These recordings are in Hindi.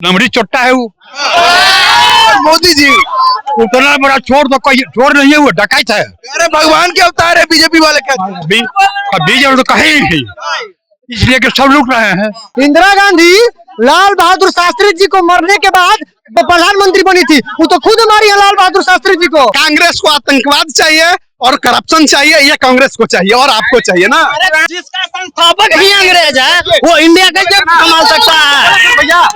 नमरी चोट्टा है वो। मोदी जी उतना बड़ा चोर तो कोई चोर नहीं है, वो डकैत है। अरे भगवान के अवतार है बीजेपी वाले कहते हैं। बीजेपी तो कहे ही नहीं, इसलिए कि सब लूट रहे हैं। इंदिरा गांधी लाल बहादुर शास्त्री जी को मरने के बाद प्रधानमंत्री बनी थी, वो तो खुद मारी है लाल बहादुर शास्त्री जी को। कांग्रेस को आतंकवाद चाहिए और करप्शन चाहिए, ये कांग्रेस को चाहिए और आपको चाहिए ना। जिसका संस्थापक ही अंग्रेज है वो इंडिया कैसे संभाल सकता है?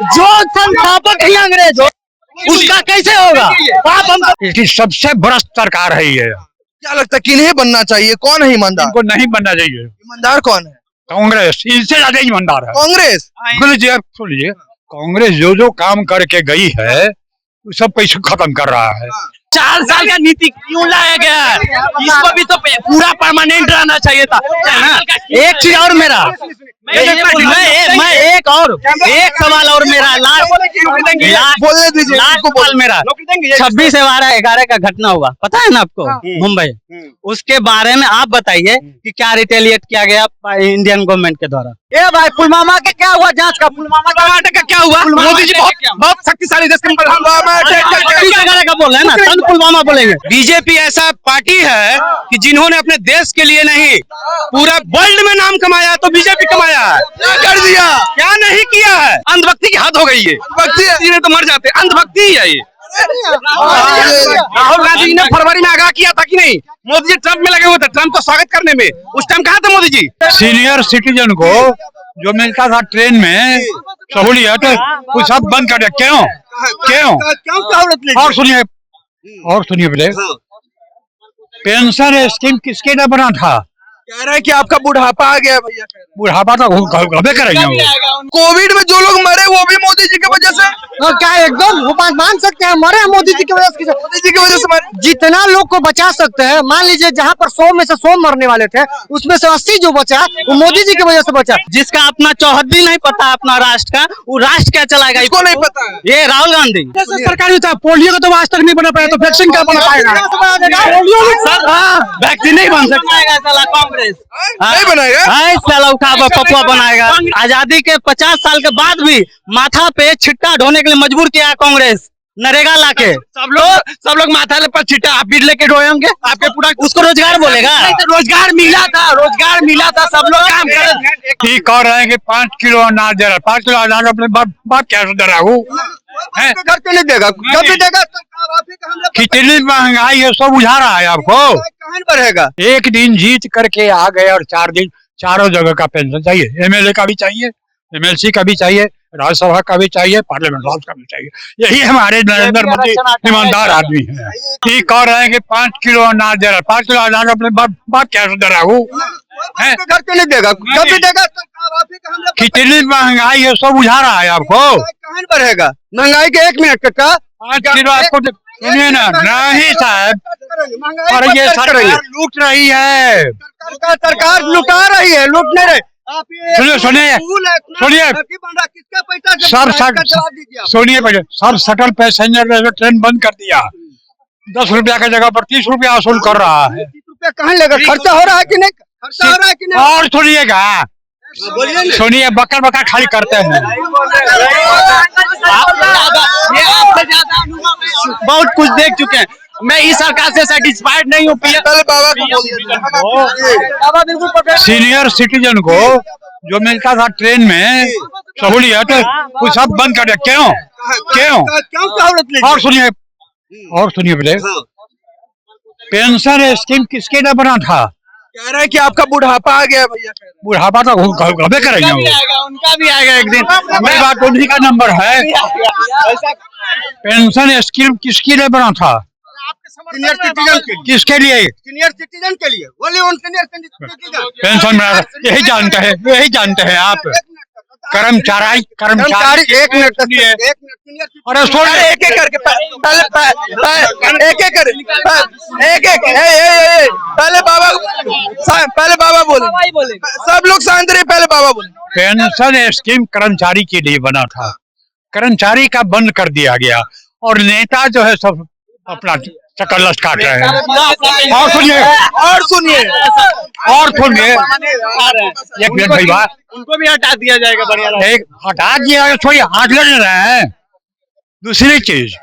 जो संस्थापक ही अंग्रेज हो उसका कैसे होगा? आप हम इसकी सबसे भ्रष्ट सरकार है ये। क्या लगता है किन्हें बनना चाहिए? कौन है ईमानदार? इनको नहीं बनना चाहिए। ईमानदार कौन है? कांग्रेस इनसे ज्यादा ईमानदार है। कांग्रेस। सुनिए, कांग्रेस जो जो काम करके गई है वो सब पैसे खत्म कर रहा है। 4 साल का नीति क्यों लाया गया है? इसको भी तो पूरा परमानेंट रहना चाहिए था ना। एक चीज और मेरा मैं एक सवाल और मेरा बोलने दीजिए लास्ट सवाल मेरा 26/11 का घटना हुआ, पता है ना आपको? मुंबई, उसके बारे में आप बताइए कि क्या रिटेलिएट किया गया इंडियन गवर्नमेंट के द्वारा। ए भाई, पुलवामा के क्या हुआ? जांच का पुलवामा का क्या हुआ? मोदी जी बहुत शक्तिशाली देश के का बोल रहे हैं ना, तब पुलवामा बोलेंगे। बीजेपी ऐसा पार्टी है कि जिन्होंने अपने देश के लिए नहीं पूरा वर्ल्ड में नाम कमाया, तो बीजेपी कमाया है। क्या कर दिया? क्या नहीं किया है? अंधभक्ति की हद हो गई है। अंधभक्ति ने तो मर जाते, अंधभक्ति ही है ये। राहुल गांधी जी ने फरवरी में आगाह किया था कि नहीं? मोदी जी ट्रंप में लगे हुए थे, ट्रंप को स्वागत करने में। उस टाइम कहाँ थे मोदी जी? सीनियर सिटीजन को जो मिलता था ट्रेन में सहूलियत, वो सब बंद कर दिया। क्यों? और सुनिए पहले, पेंशन स्कीम किसके लिए बना था? कह रहे हैं कि आपका बुढ़ापा आ गया भैया। बुढ़ापा तो गबे करेंगे वो। कोविड में जो लोग मरे वो भी मोदी जी की वजह से। क्या एकदम वो बात मान सकते हैं? मरे मोदी जी की वजह से। मोदी जी की वजह से मरे। जितना लोग को बचा सकते हैं, मान लीजिए जहाँ पर 100 में से 100 मरने वाले थे, उसमें से 80 जो बचा वो मोदी जी की वजह से बचा। जिसका अपना चौहद्दी नहीं पता अपना राष्ट्र का, वो राष्ट्र क्या चलाएगा? इसको नहीं पता है। ये राहुल गांधी सरकारी था, पोलियो का तो आज तक नहीं बना पाया, तो वैक्सीन क्या बना पाएगा? वैक्सीन नहीं बन सकता साला कांग्रेस। नहीं बनाएगा। साला उठा पपुआ बनाएगा। आजादी के 50 साल के बाद भी माथा पे छिट्टा ढोने के लिए मजबूर किया कांग्रेस, नरेगा लाके। सब लोग माथा पर छिट्टा आप भी लेके ढोए होंगे। आपके पूरा उसको रोजगार बोलेगा? रोजगार मिला था, सब लोग काम कर। ठीक कह रहे हैं कि 5 किलो अनाज दे रहा है। 5 किलो अनाज अपने बाप क्या दे रहा हूँ? घर क्यों नहीं देगा? कभी देगा? कितनी महंगाई है, सब बुझा रहा है आपको। कहाँ पर रहेगा? एक दिन जीत करके आ गए और 4 दिन चारों जगह का पेंशन चाहिए। एमएलए का भी चाहिए, एमएलसी का भी चाहिए, राज्यसभा का भी चाहिए, पार्लियामेंट हाउस का भी चाहिए। यही हमारे नरेंद्र मोदी ईमानदार आदमी है। ठीक कह रहे हैं कि 5 किलो अनाज दे रहा है। 5 किलो अनाज अपने बाप क्या दे रहा हूँ? घर क्यों नहीं देगा? कभी देगा? कितनी महंगाई है, सब बुझा रहा है आपको। कहाँ पर रहेगा महंगाई के? 1 मिनट का 5 किलो आपको सुनिए ना। नहीं साहब, और ये सरकार लूट रही है। सरकार लुटा रही है, लूट नहीं रही। सुनिए सुनिए पहले, सब शटल पैसेंजर ट्रेन बंद कर दिया। 10 रुपया की जगह पर 30 रुपया वसूल कर रहा है। 30 रुपया कहाँ लेगा? खर्चा हो रहा है कि नहीं? खर्चा हो रहा है कि नहीं? और सुनिएगा, सुनिए, बकर खाली करते हैं। बहुत कुछ देख चुके हैं। मैं इस सरकार से सेटिस्फाइड नहीं हूँ। सीनियर सिटीजन को जो मिलता था ट्रेन में सहूलियत, वो सब बंद कर दिया। क्यों? और सुनिए पहले, पेंशन स्कीम किसके लिए बना था? कह रहे हैं कि आपका बुढ़ापा आ गया भैया। बुढ़ापा तो गबे करेंगे वो। उनका भी आएगा एक दिन। मेरी बात उन्हीं का नंबर है। पेंशन स्कीम किसके लिए बना था? सीनियर सिटीजन के लिए। किसके लिए? सीनियर सिटीजन के लिए। सीनियर सिटीजन पेंशन बना, यही जानते हैं आप। कर्मचारी 1 मिनट तक। अरे छोड़िए, एक करके पहले बाबा बोले। सब लोग शांत रहे, पहले बाबा बोले। पेंशन स्कीम कर्मचारी के लिए बना था, कर्मचारी का बंद कर दिया गया और नेता जो है सब अपना चक्कर लट काट रहे हैं। और सुनिए एक मिनट भैया, उनको भी हटा दिया जाएगा, बढ़िया रहेगा। एक हटा दिया, थोड़ी हाथ लड़ रहे हैं। दूसरी चीज,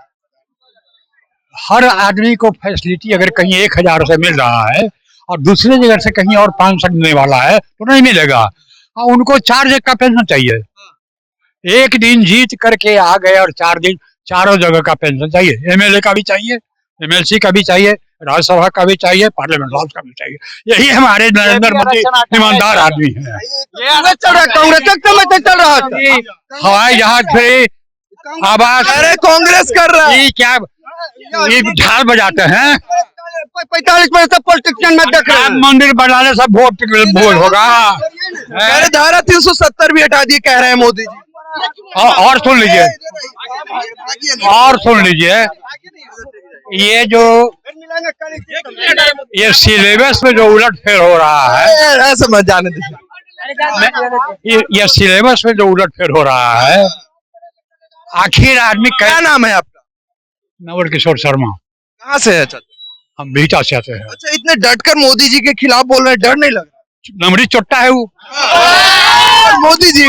हर आदमी को फैसिलिटी अगर कहीं 1000 से मिल रहा है और दूसरे जगह से कहीं और 500 मिलने वाला है तो नहीं मिलेगा। उनको 4 जगह का पेंशन चाहिए। एक दिन जीत करके आ गए और 4 दिन चारों जगह का पेंशन चाहिए। एमएलए का भी चाहिए, एमएलसी का भी चाहिए, राज्यसभा का भी चाहिए, पार्लियामेंट हाउस का भी चाहिए। यही हमारे नरेंद्र मोदी ईमानदार आदमी है। कांग्रेस चल रहा था, हवाई जहाज फ्री, आवास, अरे कांग्रेस कर रहा है। ये क्या ये झाल बजाते हैं। 45% पॉलिटिशियन में देख रहे हैं। मंदिर बनाने से वोट होगा। अरे धारा 370 भी हटा दी कह रहे हैं मोदी जी। और सुन लीजिए, ये जो ये सिलेबस में जो उलटफेर हो रहा है, ऐसे मत जाने दीजिए। ये सिलेबस में जो उलटफेर हो रहा है, आखिर आदमी क्या नाम है आपका? नवल किशोर शर्मा। कहाँ से है? हम बीटा से आते हैं। अच्छा, इतने डटकर मोदी जी के खिलाफ बोल रहे हैं, डर नहीं लग रहा? नमरी चोट्टा है वो। मोदी जी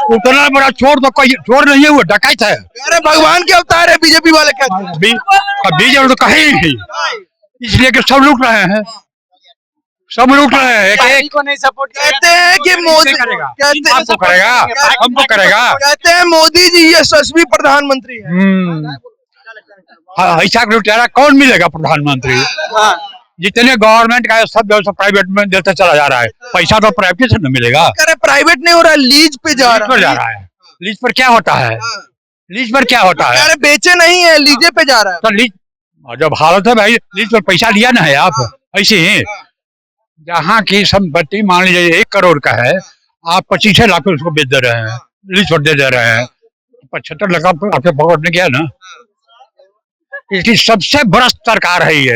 उतना बड़ा चोर तो कोई चोर नहीं है, वो डकैत है। अरे भगवान के अवतार है बीजेपी वाले कहते हैं। बीजेपी तो कहीं नहीं, इसलिए कि सब लूट रहे हैं, सब लूट रहे हैं। को नहीं सपोर्ट कहते हैं कि मोदी आपको करेगा, हमको करेगा। कहते हैं मोदी जी यशस्वी प्रधानमंत्री है। ऐसा लुटेरा कौन मिलेगा प्रधानमंत्री? जितने गवर्नमेंट का सब व्यवस्था प्राइवेट में देता चला जा रहा है, पैसा तो प्राइवेट से न मिलेगा। प्राइवेट नहीं हो रहा, लीज पे जा रहा है। लीज पर क्या होता है? लीज पर क्या होता है? अरे बेचे नहीं है, लीजे पे जा रहा है। तो लीज जब हालत है भाई, लीज पर पैसा लिया ना है आप। ऐसे ही जहाँ की संपत्ति मान लीजिए 1 करोड़ का है, आप 25 लाख उसको बेच दे रहे हैं, लीज पर दे रहे हैं, 75 लाख आपके पकड़ने गया ना। इसकी सबसे भ्रष्ट सरकार है ये।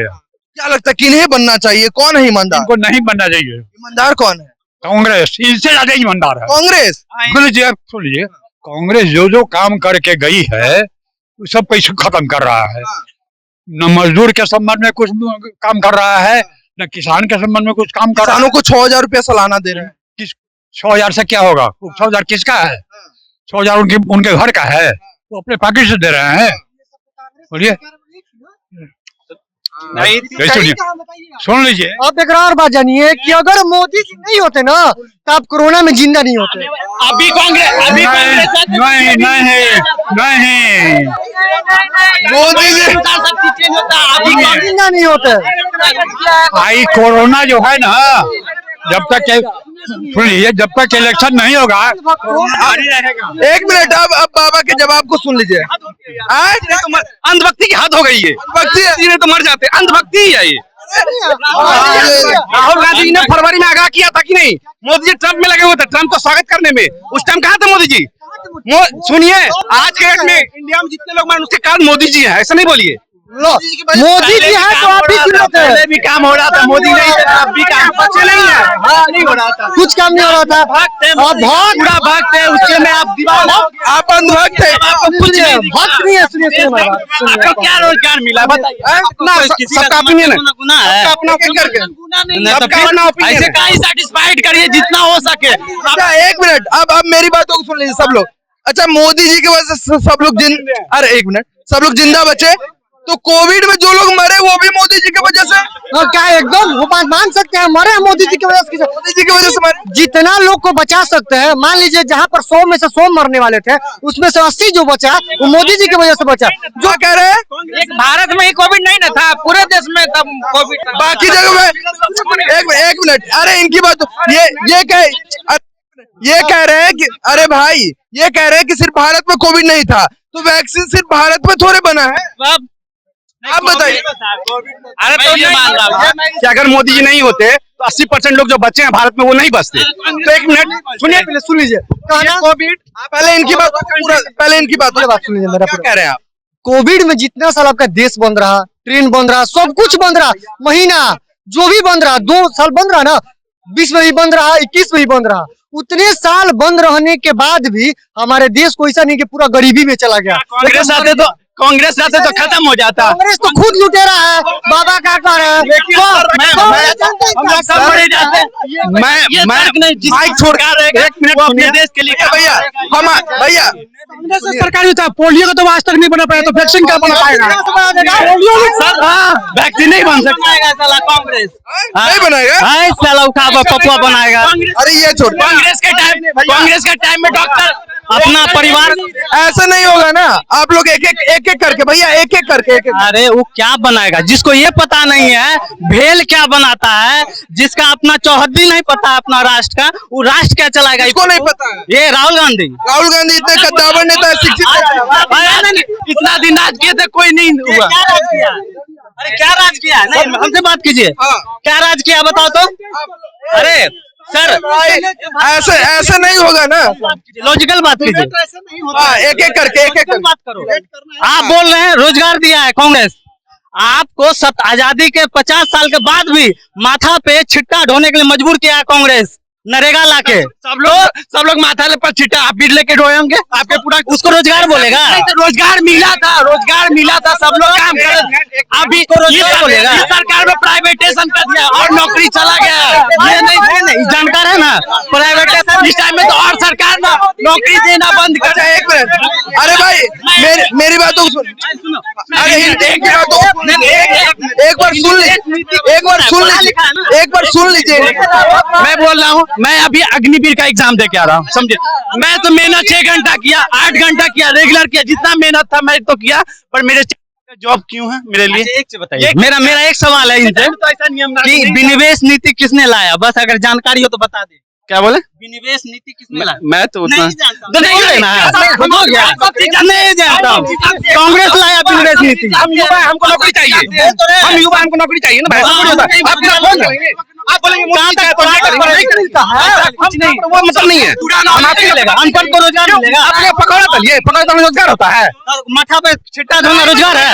क्या लगता है किन्हें बनना चाहिए? कौन है ईमानदार? इनको नहीं बनना चाहिए। ईमानदार कौन है? कांग्रेस इनसे ज्यादा ईमानदार है। कांग्रेस सुन लीजिए, कांग्रेस जो काम करके गई है वो सब पैसे खत्म कर रहा है। न मजदूर के संबंध में कुछ काम कर रहा है, न किसान के संबंध में कुछ काम कर रहा है। किसानों को 6,000 रुपया सालाना दे रहे हैं। 6,000 से क्या होगा? 6,000 किसका है? 6,000 उनके घर का है, वो अपने पॉकेट से दे रहे हैं। बोलिए, सुन लीजिए। आप एक और बात जानिए कि अगर मोदी जी नहीं होते ना तो आप कोरोना में जिंदा नहीं होते। अभी कांग्रेस नहीं मोदी जी जिंदा नहीं होते। आई कोरोना जो है ना, जब तक सुन लीजिए, जब तक इलेक्शन नहीं होगा जारी रहेगा। 1 मिनट, अब बाबा के जवाब को सुन लीजिए। अंधभक्ति की हद हो गई है। भक्ति ने तो मर जाते, अंधभक्ति ही है ये। राहुल गांधी जी ने फरवरी में आगाह किया था कि नहीं? मोदी जी ट्रंप में लगे हुए थे, ट्रंप को स्वागत करने में। उस टाइम कहाँ थे मोदी जी? सुनिए, आज के डेट में इंडिया में जितने लोग मरे उसके कारण मोदी जी है, ऐसा नहीं बोलिए। मोदी जी है तो आप भी पहले भी काम हो रहा था, मोदी नहीं थे अब भी काम नहीं है, नहीं हो रहा था, कुछ काम नहीं हो रहा था। पूरा भागते उसके में आप दीवार, आप अंधभक्त है। कुछ भक्त नहीं है। सुनिए आपको क्या रोजगार मिला बताइए? सबका ओपिनियन है, गुना है, अपना करके ऐसे का ही सेटिस्फाइड करिए जितना हो सके। अच्छा 1 मिनट, अब मेरी बातों को सुन लीजिए सब लोग। अच्छा, मोदी जी की वजह से सब लोग अरे 1 मिनट, सब लोग जिंदा बचे, तो कोविड में जो लोग मरे वो भी मोदी जी की वजह से। क्या एकदम वो बात मान सकते हैं? मरे मोदी जी की वजह से। मोदी जी की वजह से मरे। जितना लोग को बचा सकते हैं, मान लीजिए जहाँ पर 100 में से 100 मरने वाले थे, उसमें से 80 जो बचा वो मोदी जी की वजह से बचा। जो कह रहे हैं एक भारत में ही कोविड नहीं ना था, पूरे देश में तब कोविड, बाकी जगह में। एक मिनट, अरे इनकी बात ये कह रहे हैं कि अरे भाई ये कह रहे हैं कि सिर्फ भारत में कोविड नहीं था, तो वैक्सीन सिर्फ भारत में थोड़े बना है। आप बताइए। अरे तो ये मान रहा हूँ कि अगर मोदी जी नहीं होते तो 80% लोग जो बचे हैं भारत में वो नहीं बचते। तो 1 मिनट सुनिए, पहले सुन लीजिए। कोविड, पहले इनकी बात सुन लीजिए मेरा। क्या कह रहे हैं आप? कोविड में जितना साल आपका देश बंद रहा, ट्रेन बंद रहा, सब कुछ बंद रहा, महीना जो भी बंद रहा, 2 साल बंद रहा ना, 20 में भी बंद रहा, 21 में भी बंद रहा, उतने साल बंद रहने के बाद भी हमारे देश को ऐसा नहीं कि पूरा गरीबी में चला गया। कांग्रेस जाते तो खत्म हो जाता। कांग्रेस तो खुद लुटेरा है, बाबा का कर है। मैं माइक छोड़ एक मिनट अपने देश के लिए भैया भैया सरकारी था, पोलियो का तो आज तक नहीं बना पाया, तो वैक्सीन क्या बना पाएगा? वैक्सीन नहीं बन सकता साला कांग्रेस नहीं बनाएगा। साला उठा पपुआ बनाएगा। अरे ये छोड़, कांग्रेस के टाइम में डॉक्टर अपना परिवार ऐसा नहीं होगा ना। आप लोग एक एक करके भैया एक एक करके अरे वो क्या बनाएगा जिसको ये पता नहीं है भेल क्या बनाता है, जिसका अपना चौहद्दी नहीं पता अपना राष्ट्र का, वो राष्ट्र क्या चलाएगा? इसको नहीं पता है। ये राहुल गांधी इतने कद्दावर नेता है, शिक्षित इतना दिन राज किए थे, कोई नहीं हुआ। अरे क्या राज किया? नहीं हमसे बात कीजिए, क्या राज किया बताओ तो। अरे सर ऐसे नहीं होगा ना, लॉजिकल बात कीजिए। एक एक करके बात करो। आप बोल रहे हैं रोजगार दिया है कांग्रेस आपको, आजादी के 50 साल के बाद भी माथा पे छिट्टा ढोने के लिए मजबूर किया है कांग्रेस, नरेगा लाके। सब लोग माथा पर छिट्टा आप भी लेके ढोए होंगे, आपके पूरा उसको रोजगार बोलेगा? तो रोजगार मिला था, सब लोग काम कर। अभी रोजगार बोलेगा? सरकार में प्राइवेटाइजेशन कर दिया और नौकरी चला गया। ये नहीं जानकार है ना, प्राइवेटाइजेशन इस टाइम में तो और सरकार ना नौकरी देना बंद कर। एक मिनट, अरे भाई मेरी बात तो सुन। अरे एक बार सुन लीजिए। मैं बोल रहा हूँ, मैं अभी अग्निवीर का एग्जाम दे के आ रहा हूँ, समझे? मैं तो मेहनत 6 घंटा किया, 8 घंटा किया, रेगुलर किया, जितना मेहनत था मैं तो किया, पर मेरे जॉब क्यों है मेरे लिए? एक से बताइए। मेरा एक सवाल है इनसे कि विनिवेश नीति किसने लाया? बस अगर जानकारी हो तो बता दे। क्या बोले? विनिवेश नीति किसने लाया? मैं तो उतना नहीं लेना है, नहीं जानता हूँ। कांग्रेस लाया विनिवेश नीति। हमको नौकरी चाहिए, हमको नौकरी चाहिए ना भाई। आप बोलेंगे वो मतलब नहीं है, अनपढ़ को रोजगार मिलेगा। आपने पकौड़ा तलिए, पकौड़ा तलने रोजगार होता है, माथा पे छिट्टा धोना रोजगार है?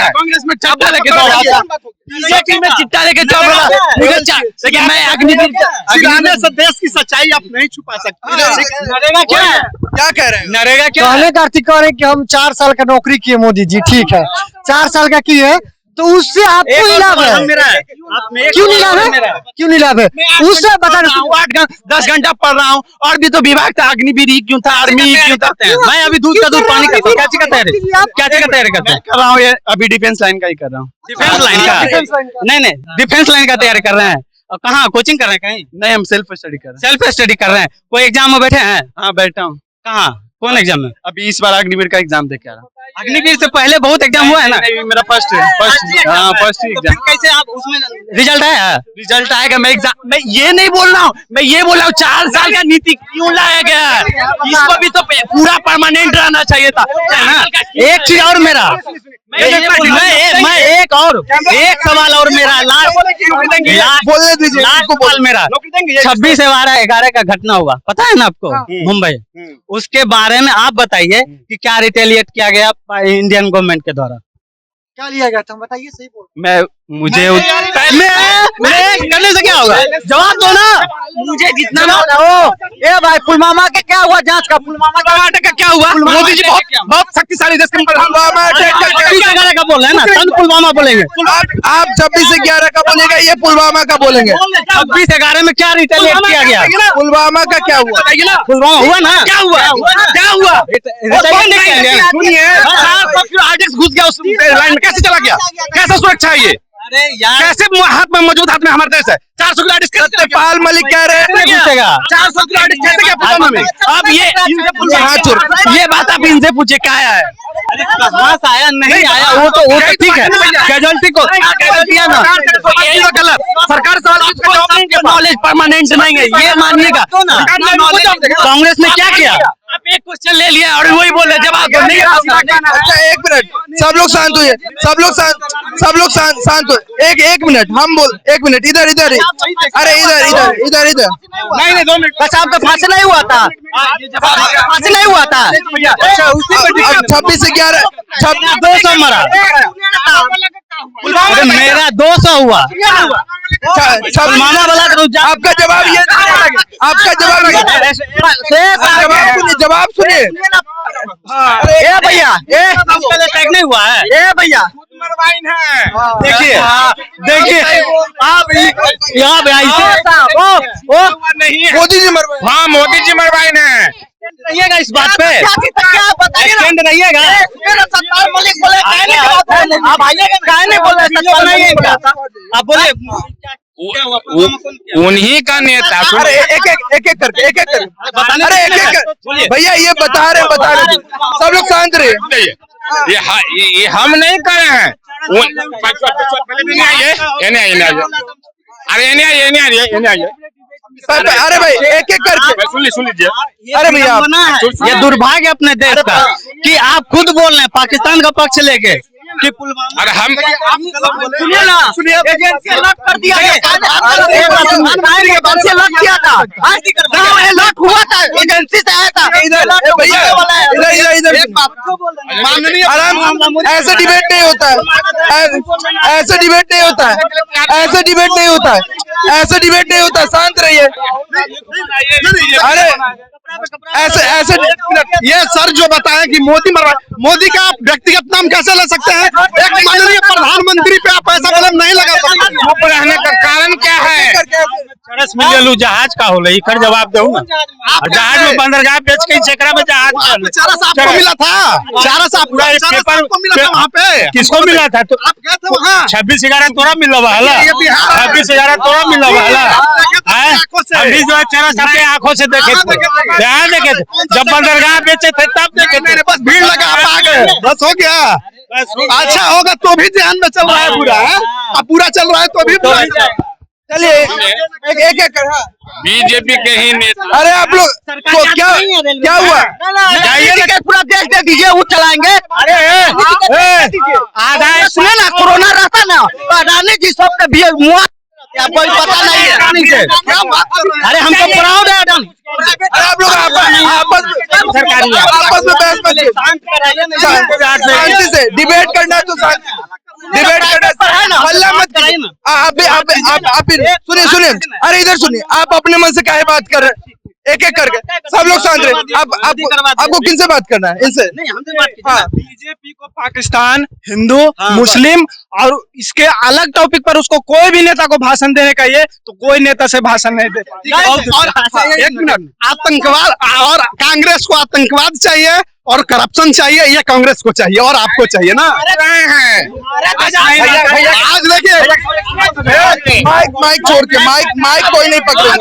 कांग्रेस में चिट्टा लेके चिट्टा लेके लेकिन मैं अग्निवीर से देश की सच्चाई आप नहीं छुपा सकते। नरेगा क्या कह रहे हैं? नरेगा क्या कहने का अर्थ कह रहे हैं कि हम 4 साल का नौकरी किए मोदी जी, ठीक है 4 साल का किए, तो उससे आपको ही लाभ है। क्यों नहीं लाभ है? क्यों नहीं लाभ है? उससे बता 10 घंटा पढ़ रहा हूँ, और भी तो विभाग था, अग्निवीर क्यों था, आर्मी क्यों था? मैं अभी दूध का दूध पानी करता हूँ। क्या चीज का तैयारी कर रहा हूँ? ये अभी डिफेंस लाइन का ही कर रहा हूँ। डिफेंस लाइन का? नहीं, डिफेंस लाइन का तैयारी कर रहे हैं। और कहाँ कोचिंग कर रहे हैं? कहीं नहीं, हम सेल्फ स्टडी कर रहे हैं। कोई एग्जाम में बैठे हैं? हाँ बैठा हूँ। कहाँ, कौन एग्जाम में? अभी इस बार अग्निवीर का एग्जाम दे के आ रहा हूँ। अग्निवीर से पहले बहुत एग्जाम हुआ है ना? मेरा फर्स्ट एग्जाम। कैसे आप उसमें रिजल्ट आया? रिजल्ट आएगा। मैं ये नहीं बोल रहा हूँ, मैं ये बोल रहा हूँ 4 साल का नीति क्यों लाया गया है? इसको भी तो पूरा परमानेंट रहना चाहिए था ना। एक चीज और मेरा, मैं एक सवाल और मेरा बोलने दीजिए। मेरा 26/11 का घटना हुआ, पता है ना आपको? मुंबई, उसके बारे में आप बताइए कि क्या रिटेलिएट किया गया इंडियन गवर्नमेंट के द्वारा? क्या लिया गया था बताइए, सही बोल। मुझे करने से क्या होगा? जवाब दो ना। मुझे जितना ए भाई पुलवामा के क्या हुआ? जांच का पुलवामा का क्या हुआ? मोदी जी बहुत शक्तिशाली देश के का बोल रहे हैं ना, तब पुलवामा बोलेंगे। आप 26/11 का बोलेगा, ये पुलवामा का बोलेंगे। 26/11 में क्या रिटेलिएट किया गया? पुलवामा का क्या हुआ? पुलवामा हुआ ना? क्या हुआ? सुनिए, घुस गया उस लाइन में, कैसे चला गया? कैसे सुरक्षा है ये? अरे यार, कैसे हाथ में मौजूद हाथ में हमारे देश है? 400 किलो सत्यपाल मलिक कह रहे हैं 400 किलो कैसे क्या पुलवामा में? अब ये बात आप इनसे पूछे क्या आया है? कहाँ से आया? नहीं आया वो तो ठीक है, कैजुअलिटी को दिया ना, यही तो गलत। सरकार सवाल नॉलेज परमानेंट नहीं है, ये मानिएगा। कांग्रेस ने क्या किया? आप एक क्वेश्चन ले लिया और वही बोल रहे, जवाब दो नहीं। अच्छा एक मिनट, सब लोग शांत हुए, सब लोग शांत हुए। एक मिनट, हम बोल, एक मिनट, इधर अरे इधर नहीं 2 मिनट बस। आपका फांसी नहीं हुआ था? फांसी नहीं हुआ था? 26/11 200 मरा, मेरा 200 हुआ। आपका जवाब ये, आपका जवाब सुनिए। भैया अटैक नहीं हुआ है? ए भैया देखिए देखिए आप यहाँ पे मोदी जी मरवाए। हाँ मोदी जी मरवाए हैं। रहिएगा इस बात पे, एक्सटेंड रहिएगा। आप बोलिए उन्हीं का नेता। अरे एक एक करके अरे एक भैया ये बता रहे सब लोग शांत रहे। ये हम नहीं कर रहे हैं। अरे भाई एक एक करके सुन लीजिए। अरे भैया ये दुर्भाग्य अपने देश का कि आप खुद बोल रहे हैं पाकिस्तान का पक्ष लेके कि पुलवामा। अरे हम सुनिए ना, एजेंसी लॉक कर दिया गया, लॉक किया था, लॉक हुआ था, एजेंसी से आया था। भैया इधर माननीय आराम, ऐसे डिबेट नहीं होता है, ऐसे डिबेट नहीं होता है, ऐसे डिबेट नहीं होता है, ऐसे डिबेट नहीं होता है। शांत रहिए। अरे ऐसे ये सर जो बताए कि मोदी मरवा, मोदी का आप व्यक्तिगत नाम कैसे ले सकते हैं? एक माननीय प्रधानमंत्री पे आप ऐसा कदम नहीं लगा सकते। चुप रहने का कारण क्या है? चरस मिलू जहाज का हो रही कर जवाब दो ना। जहाज में बंदरगाह बेच के चेकरा में जहाज चरस आपको मिला था, चरस आपको मिला था वहाँ पे। किसको मिला था? तो आप गए थे वहाँ? 26/11 तोरा मिला वाला, 26/11 तोरा मिला वाला। अभी जो है चरस अपने आंखों से देखे थे, ध्यान देखे थे, जब बंदरगाह बेचे थे तब देखे थे। बस भीड़ लगा, आप आ गए, बस हो गया। अच्छा होगा तो भी ध्यान में चल रहा है पूरा, अब पूरा चल रहा है तो भी चलिए एक एक कर। बीजेपी के ही नेता। अरे आप लोग तो क्या हुआ? पूरा देश दे दीजिए, वो चलाएंगे। आधा सुने ना, कोरोना रहता ना, अडानी जी सबके भी मुआ कोई पता नहीं है। अरे हम तो प्राउड है अडानी। अरे आप लोग आपस में बहस मत कीजिए, शांति से डिबेट करना तो डिबेट करना, हल्ला मत करिए। आप सुनिए, अरे इधर सुनिए, आप अपने मन से काहे बात कर रहे हैं? एक एक करके सब लोग शांत रहे। आपको किनसे बात करना है? इनसे नहीं, हमसे बात कीजिए। हाँ। बीजेपी को पाकिस्तान, हिंदू, मुस्लिम और इसके अलग टॉपिक पर उसको कोई भी नेता को भाषण देने का ये तो कोई नेता से भाषण नहीं देता। और एक मिनट, आतंकवाद और कांग्रेस को आतंकवाद चाहिए और करप्शन चाहिए, ये कांग्रेस को चाहिए और आपको चाहिए ना। आज देखिए माइक छोड़ के, माइक कोई नहीं पकड़ेगा।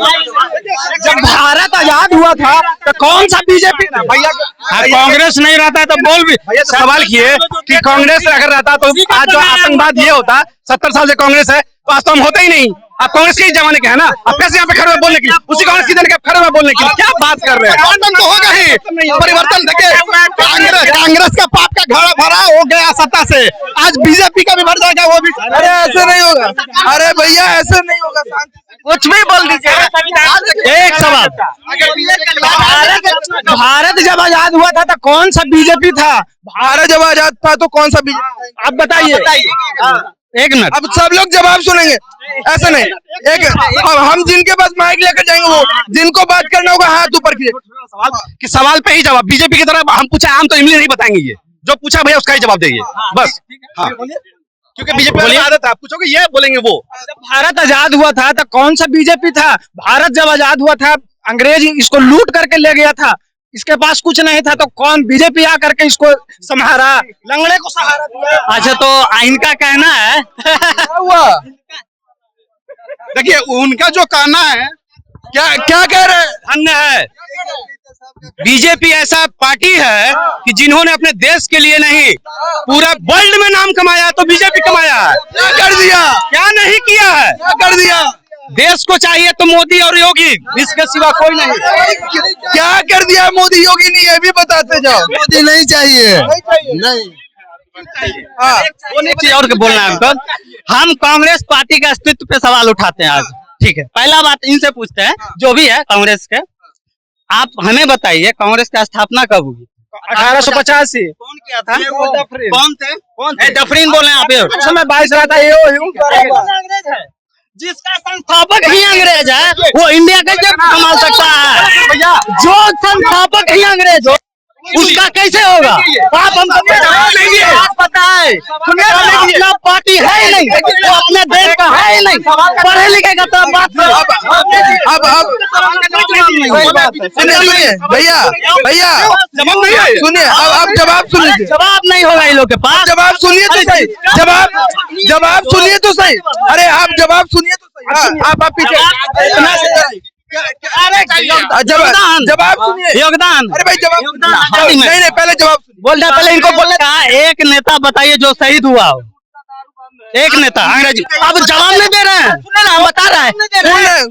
जब भारत आजाद हुआ था तो कौन सा बीजेपी था भैया? कांग्रेस नहीं रहता तो बोल भी सवाल किए कि कांग्रेस अगर रहता तो आज जो आतंकवाद ये होता, 70 साल से कांग्रेस है तो आज तो हम होते ही नहीं। आप कांग्रेस के जमाने के है ना, आप कैसे यहाँ पे खड़े हुए बोलने के लिए, उसी कांग्रेस की देने के खड़े हुए बोलने के लिए क्या बात कर रहे हैं? परिवर्तन तो होगा ही, परिवर्तन देखिए, कांग्रेस का पाप का घड़ा भरा हो गया सत्ता से, आज बीजेपी का भी भर जाएगा वो भी। अरे ऐसे नहीं होगा, अरे भैया ऐसे नहीं होगा, कुछ भी बोल दीजिए। एक सवाल, भारत जब आजाद हुआ था तो कौन सा बीजेपी था? भारत जब आजाद था तो कौन सा बीजेपी? आप बताइए। एक मिनट, अब सब लोग जवाब सुनेंगे, ऐसा नहीं। एक हम जिनके पास माइक लेकर जाएंगे, वो जिनको बात करना होगा हाथ ऊपर कीजिए। कि सवाल पे ही जवाब, बीजेपी की तरफ हम पूछा, हम तो इमली नहीं बताएंगे, ये जो पूछा भैया उसका ही जवाब देंगे बस। हाँ, क्योंकि बीजेपी वाली आदत है, आप पूछोगे ये बोलेंगे वो। जब भारत आजाद हुआ था तो कौन सा बीजेपी था? भारत जब आजाद हुआ था अंग्रेज इसको लूट करके ले गया था, इसके पास कुछ नहीं था तो कौन बीजेपी आकर के इसको संहारा, लंगड़े को सहारा दिया। अच्छा तो इनका कहना है हुआ देखिए उनका जो कहना है, क्या कह रहे हैं? अन्य है। बीजेपी ऐसा पार्टी है कि जिन्होंने अपने देश के लिए नहीं पूरा वर्ल्ड में नाम कमाया तो बीजेपी कमाया है। क्या कर दिया? क्या नहीं किया है? क्या कर दिया? देश को चाहिए तो मोदी और योगी, इसके सिवा कोई नहीं। क्या कर दिया मोदी योगी ने, ये भी बताते जाओ। मोदी नहीं चाहिए, नहीं। हाँ, चीज और बोलना है हमको। हम कांग्रेस पार्टी के अस्तित्व पे सवाल उठाते हैं आज, ठीक है। पहला बात इनसे पूछते हैं, जो भी है कांग्रेस के, आप हमें बताइए कांग्रेस की स्थापना कब हुई? 1885। कौन किया था? कौन थे? डफरीन बोले आप? उस समय 22 रहा था। जिसका संस्थापक ही अंग्रेज है वो इंडिया कैसे संभाल सकता है? जो संस्थापक ही अंग्रेज हो उसका कैसे होगा? आप हमको पता है, अपना पार्टी है ही नहीं, वो अपने देश का है ही नहीं, पढ़े लिखे का तो बात सुनिए भैया भैया सुनिए, अब जवाब सुन लीजिए। जवाब नहीं होगा इन लोग के पास। जवाब सुनिए तो सही, जवाब सुनिए तो सही। अरे आप जवाब सुनिए तो सही। आप पीछे जवाब सुनिए। योगदान, अरे भाई जवाब नहीं, पहले जवाब बोलना, पहले इनको बोलने का। एक नेता बताइए जो शहीद हुआ हो, एक नेता अंग्रेजी। अब जवाब नहीं दे रहे हैं, सुने ना, बता रहा है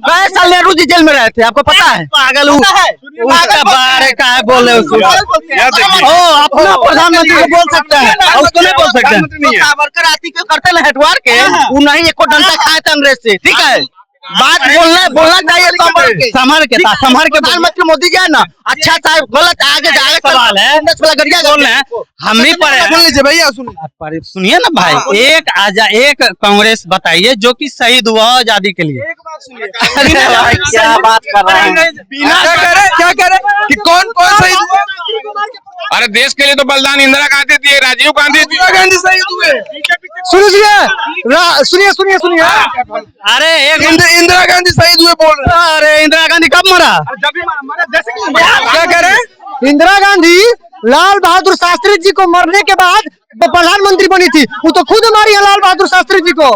22 साल नेहरू जी जेल में रहे थे, आपको पता है? पागल उसका बारे का है, बोले उसको। अपना प्रधानमंत्री को बोल सकते हैं, उसको नहीं बोल सकते हैं। सावरकर आती के करते ना हटवार के, वो नहीं एको डंडा खाए थे अंग्रेज से, ठीक है? बात बोलना चाहिए संभल के प्रधानमंत्री मोदी जी है ना, अच्छा साहब गलत आगे सवाल है, बोल रहे हैं हम भी पढ़े। सुन लीजिए भैया, सुनिए ना भाई, एक कांग्रेस बताइए जो कि शहीद हुआ आजादी के लिए। अरे भाई क्या बात कर रहे हैं, क्या करे कि कौन शहीद हुआ? अरे देश के लिए तो बलिदान इंदिरा गांधी दिए, राजीव गांधी शहीद हुए। सुनिए। अरे इंदिरा गांधी शहीद हुए बोल रहे हैं। अरे इंदिरा गांधी कब मरा? क्या कह रहे हैं? इंदिरा गांधी लाल बहादुर शास्त्री जी को मरने के बाद प्रधानमंत्री बनी थी, वो तो खुद मारी है लाल बहादुर शास्त्री जी को।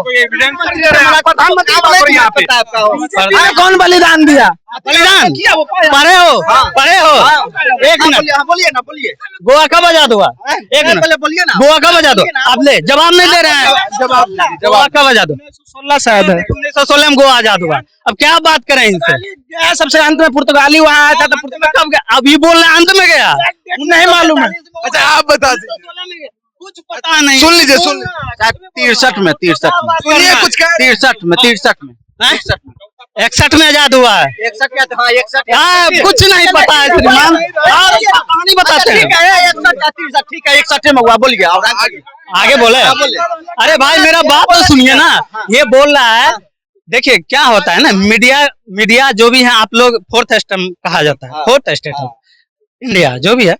कौन बलिदान दिया? बलिदान पढ़े हो? एक मिनट, बोलिए गोवा कब आजाद हुआ? एक मिनट बोलिए ना, गोवा कब आजाद हुआ? आप ले जवाब नहीं दे रहे हैं। गोवा कब आजाद हुआ? 1916 शायद है, 1916 में गोवा आजाद हुआ। अब क्या बात करें इनसे? सबसे अंत में पुर्तगाली वहाँ आया था, तो पुर्तगाल कब गया? अब ये बोल रहे अंत में गया, नहीं मालूम है। अच्छा आप बता दीजिए, कुछ पता नहीं। सुन लीजिए 63 में, सुनिए कुछ 63 में 61 में आजाद हुआ है। 61 कुछ नहीं पता है श्रीमान, कहानी बताते हैं। ठीक है 61 में हुआ, बोलिए आगे बोले। अरे भाई मेरा बात तो सुनिए ना, ये बोल रहा है। देखिए क्या होता है ना, मीडिया जो भी है, आप लोग फोर्थ स्टेट कहा जाता है, फोर्थ स्टेट ऑफ इंडिया जो भी है,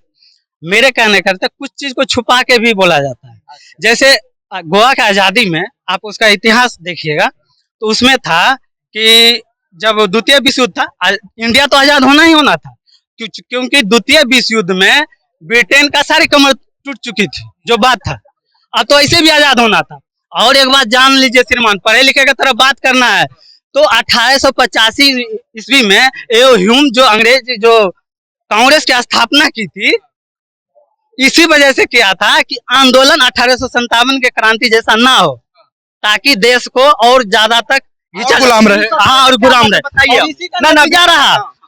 मेरे कहने करते कुछ चीज को छुपा के भी बोला जाता है। जैसे गोवा की आजादी में आप उसका इतिहास देखिएगा, तो उसमें था कि जब द्वितीय विश्व युद्ध था, इंडिया तो आजाद होना ही होना था, क्योंकि द्वितीय विश्व युद्ध में ब्रिटेन का सारी कमर टूट चुकी थी, जो बात था। अब तो ऐसे भी आजाद होना था। और एक बात जान लीजिए श्रीमान, पढ़े लिखे की तरफ बात करना है तो 1885 ईस्वी में ह्यूम जो अंग्रेज जो कांग्रेस की स्थापना की थी, इसी वजह से किया था कि आंदोलन 1857 के क्रांति जैसा ना हो, ताकि देश को और ज्यादा तक गुलाम रहे। हाँ, और गुलाम रहे। ना जा रहा